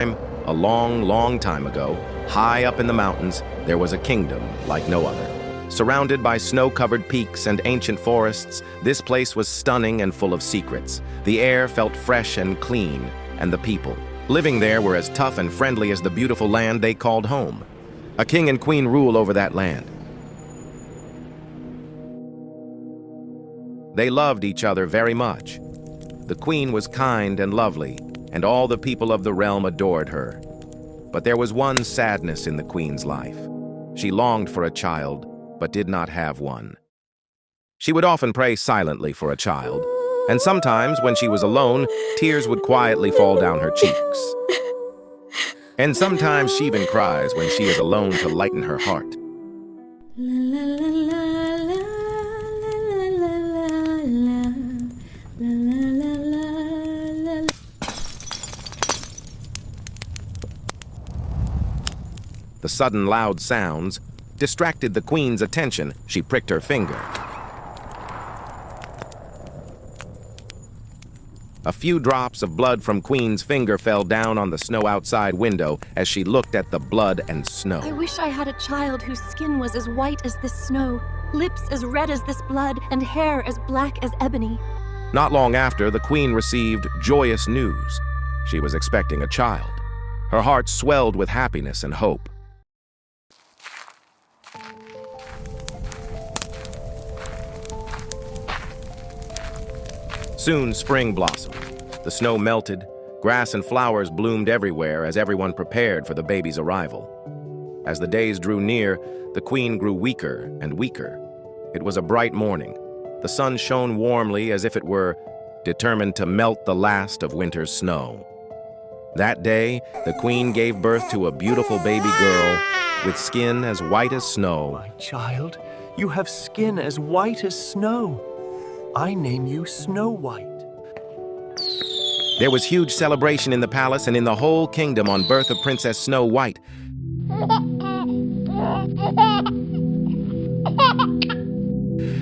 A long, long time ago, high up in the mountains, there was a kingdom like no other. Surrounded by snow-covered peaks and ancient forests, this place was stunning and full of secrets. The air felt fresh and clean, and the people living there were as tough and friendly as the beautiful land they called home. A king and queen rule over that land. They loved each other very much. The queen was kind and lovely, and all the people of the realm adored her. But there was one sadness in the queen's life. She longed for a child, but did not have one. She would often pray silently for a child, and sometimes when she was alone, tears would quietly fall down her cheeks. And sometimes she even cries when she is alone to lighten her heart. The sudden loud sounds distracted the queen's attention. She pricked her finger. A few drops of blood from Queen's finger fell down on the snow outside window as she looked at the blood and snow. I wish I had a child whose skin was as white as this snow, lips as red as this blood, and hair as black as ebony. Not long after, the queen received joyous news. She was expecting a child. Her heart swelled with happiness and hope. Soon spring blossomed. The snow melted, grass and flowers bloomed everywhere as everyone prepared for the baby's arrival. As the days drew near, the queen grew weaker and weaker. It was a bright morning. The sun shone warmly as if it were determined to melt the last of winter's snow. That day, the queen gave birth to a beautiful baby girl with skin as white as snow. My child, you have skin as white as snow. I name you Snow White. There was huge celebration in the palace and in the whole kingdom on birth of Princess Snow White.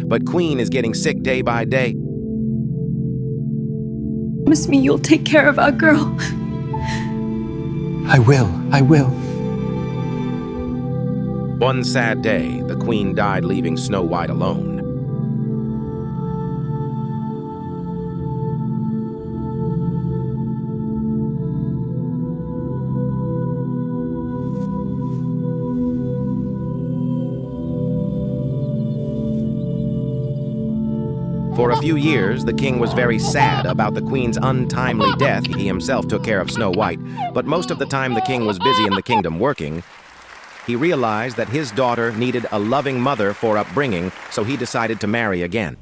But Queen is getting sick day by day. Promise me you'll take care of our girl. I will. One sad day, the queen died, leaving Snow White alone. For a few years, the king was very sad about the queen's untimely death. He himself took care of Snow White, but most of the time the king was busy in the kingdom working. He realized that his daughter needed a loving mother for upbringing, so he decided to marry again.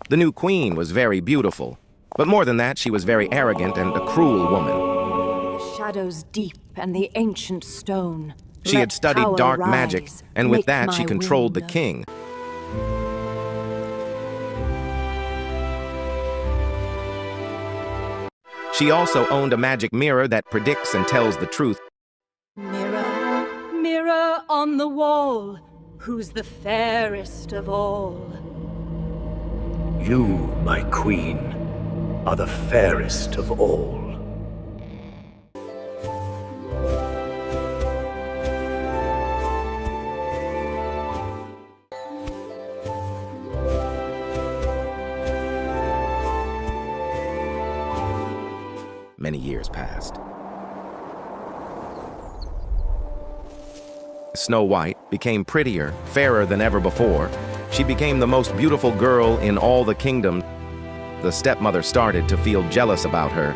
The new queen was very beautiful, but more than that, she was very arrogant and a cruel woman. The shadows deep and the ancient stone. She had studied dark magic, and with that she controlled the king. She also owned a magic mirror that predicts and tells the truth. Mirror, mirror on the wall, who's the fairest of all? You, my queen, are the fairest of all. Many years passed. Snow White became prettier, fairer than ever before. She became the most beautiful girl in all the kingdom. The stepmother started to feel jealous about her.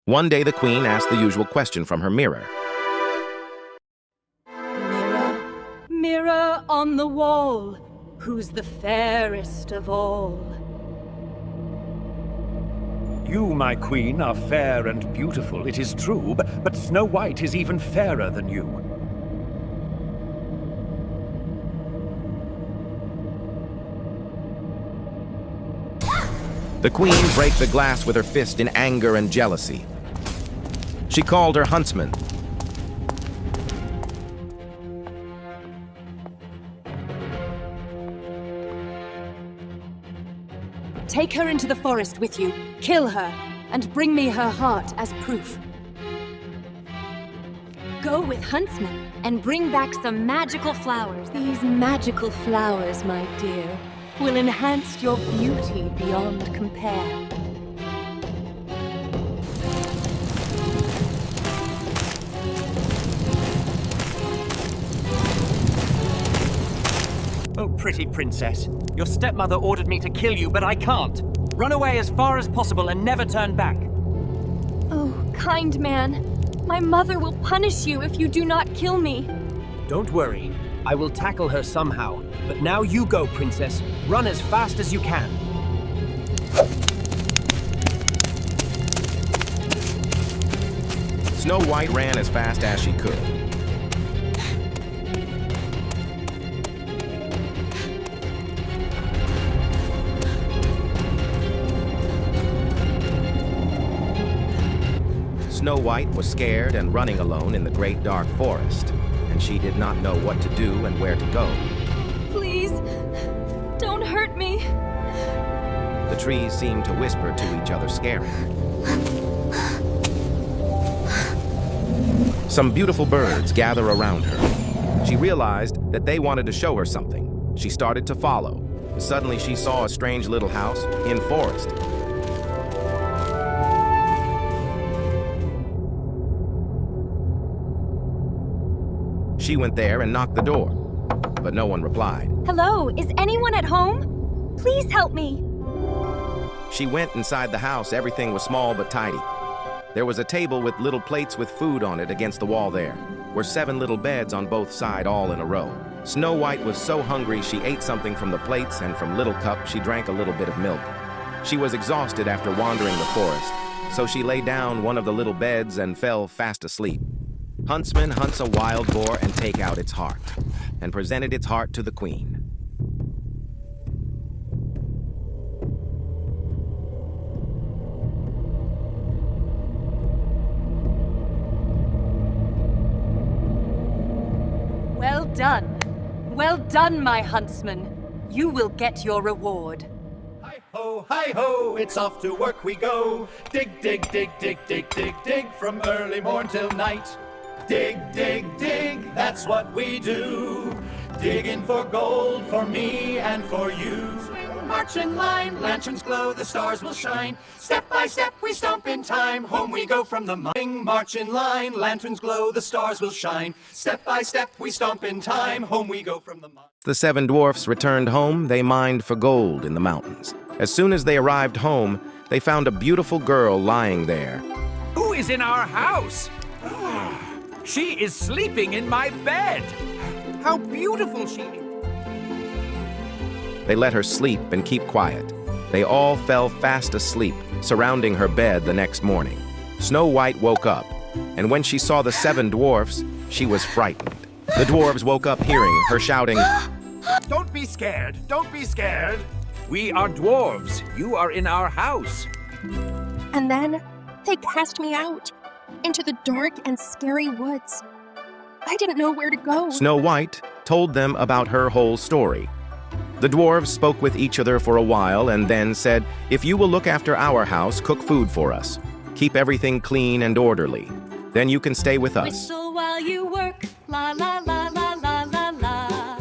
One day the queen asked the usual question from her mirror. Mirror, mirror on the wall, who's the fairest of all? You, my queen, are fair and beautiful, it is true, but Snow White is even fairer than you. The queen broke the glass with her fist in anger and jealousy. She called her huntsman. Take her into the forest with you, kill her, and bring me her heart as proof. Go with Huntsman and bring back some magical flowers. These magical flowers, my dear, will enhance your beauty beyond compare. Oh, pretty princess. Your stepmother ordered me to kill you, but I can't. Run away as far as possible and never turn back. Oh, kind man. My mother will punish you if you do not kill me. Don't worry. I will tackle her somehow. But now you go, princess. Run as fast as you can. Snow White ran as fast as she could. Snow White was scared and running alone in the great dark forest, and she did not know what to do and where to go. Please, don't hurt me. The trees seemed to whisper to each other, scaring her. Some beautiful birds gather around her. She realized that they wanted to show her something. She started to follow. Suddenly she saw a strange little house in forest. She went there and knocked the door, but no one replied. Hello, is anyone at home? Please help me. She went inside the house. Everything was small but tidy. There was a table with little plates with food on it against the wall. There were 7 little beds on both sides, all in a row. Snow White was so hungry she ate something from the plates, and from little cup she drank a little bit of milk. She was exhausted after wandering the forest, so she lay down one of the little beds and fell fast asleep. Huntsman hunts a wild boar and take out its heart, and presented its heart to the queen. Well done, my huntsman. You will get your reward. Hi ho, it's off to work we go. Dig, dig, dig, dig, dig, dig, dig, from early morn till night. Dig, dig, dig, that's what we do. Digging for gold for me and for you. Swing, march in line, lanterns glow, the stars will shine. Step by step we stomp in time, home we go from the mine. March in line, lanterns glow, the stars will shine. Step by step we stomp in time, home we go from the mine. The 7 dwarfs returned home. They mined for gold in the mountains. As soon as they arrived home, they found a beautiful girl lying there. Who is in our house? She is sleeping in my bed. How beautiful she is. They let her sleep and keep quiet. They all fell fast asleep, surrounding her bed the next morning. Snow White woke up, and when she saw the 7 dwarfs, she was frightened. The dwarves woke up hearing her shouting, Don't be scared. Don't be scared. We are dwarves. You are in our house. And then they cast me out into the dark and scary woods. I didn't know where to go. Snow White told them about her whole story. The dwarves spoke with each other for a while and then said, if you will look after our house, cook food for us, keep everything clean and orderly, then you can stay with us. Whistle while you work, la la la la la la la.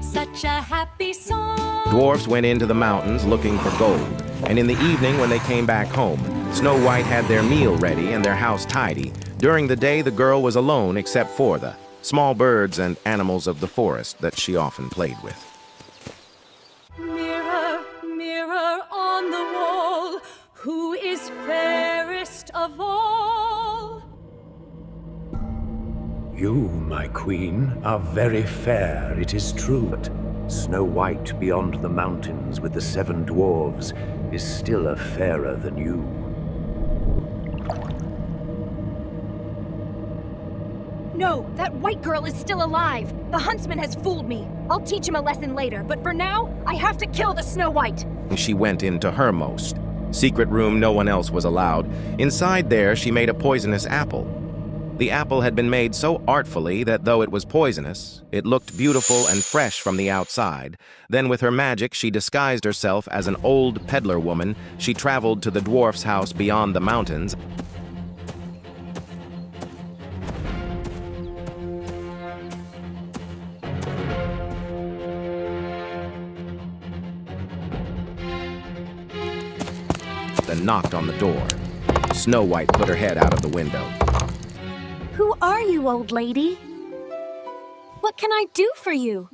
Such a happy song. Dwarfs went into the mountains looking for gold, and in the evening when they came back home, Snow White had their meal ready and their house tidy. During the day, the girl was alone except for the small birds and animals of the forest that she often played with. Mirror, mirror on the wall, who is fairest of all? You, my queen, are very fair, it is true. But Snow White beyond the mountains with the 7 dwarves is still a fairer than you. No, that white girl is still alive. The huntsman has fooled me. I'll teach him a lesson later, but for now, I have to kill the Snow White. She went into her most secret room. No one else was allowed. Inside there, she made a poisonous apple. The apple had been made so artfully that though it was poisonous, it looked beautiful and fresh from the outside. Then with her magic, she disguised herself as an old peddler woman. She traveled to the dwarf's house beyond the mountains. Then knocked on the door. Snow White put her head out of the window. Who are you, old lady? What can I do for you?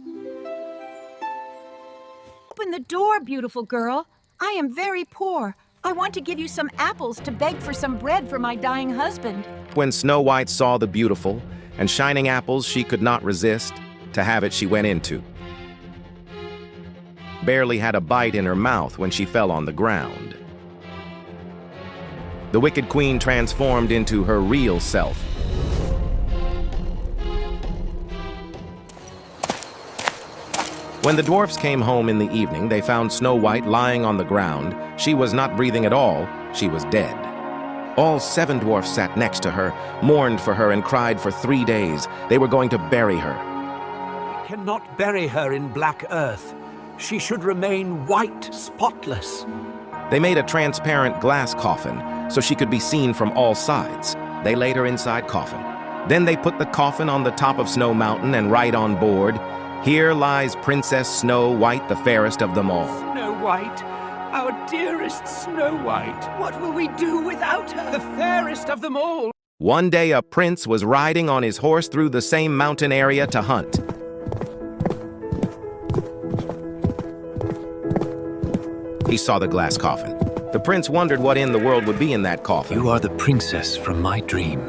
Open the door, beautiful girl. I am very poor. I want to give you some apples to beg for some bread for my dying husband. When Snow White saw the beautiful and shining apples she could not resist, to have it she went into. Barely had a bite in her mouth when she fell on the ground. The wicked queen transformed into her real self. When the dwarfs came home in the evening, they found Snow White lying on the ground. She was not breathing at all. She was dead. All 7 dwarfs sat next to her, mourned for her, and cried for 3 days. They were going to bury her. We cannot bury her in black earth. She should remain white, spotless. They made a transparent glass coffin so she could be seen from all sides. They laid her inside coffin. Then they put the coffin on the top of Snow Mountain and right on board, "Here lies Princess Snow White, the fairest of them all." Snow White, our dearest Snow White. What will we do without her? The fairest of them all. One day a prince was riding on his horse through the same mountain area to hunt. He saw the glass coffin. The prince wondered what in the world would be in that coffin. You are the princess from my dream.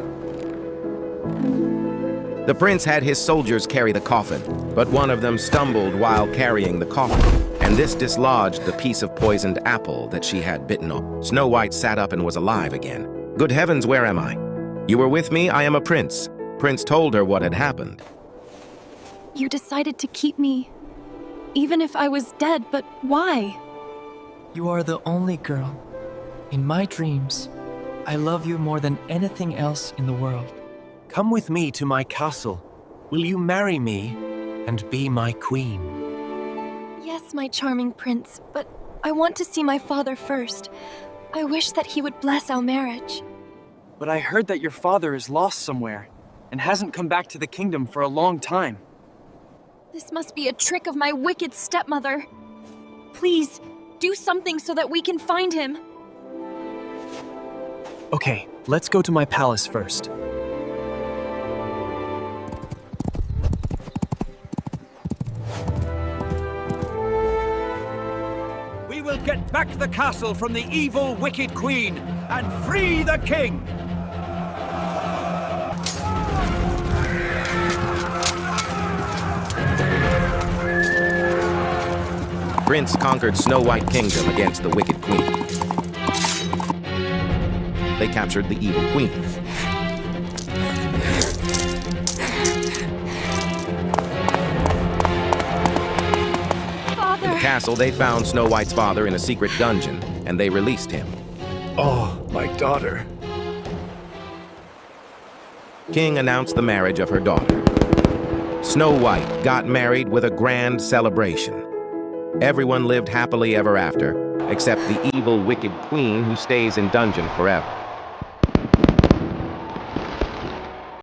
The prince had his soldiers carry the coffin, but one of them stumbled while carrying the coffin, and this dislodged the piece of poisoned apple that she had bitten on. Snow White sat up and was alive again. "Good heavens, where am I? You were with me, I am a prince." Prince told her what had happened. You decided to keep me, even if I was dead, but why? You are the only girl. In my dreams, I love you more than anything else in the world. Come with me to my castle. Will you marry me and be my queen? Yes, my charming prince, but I want to see my father first. I wish that he would bless our marriage. But I heard that your father is lost somewhere and hasn't come back to the kingdom for a long time. This must be a trick of my wicked stepmother. Please, do something so that we can find him. Okay, let's go to my palace first. We will get back the castle from the evil, wicked queen and free the king! Prince conquered Snow White Kingdom against the wicked queen. They captured the evil queen. Father! In the castle, they found Snow White's father in a secret dungeon, and they released him. Oh, my daughter. King announced the marriage of her daughter. Snow White got married with a grand celebration. Everyone lived happily ever after, except the evil, wicked queen who stays in dungeon forever.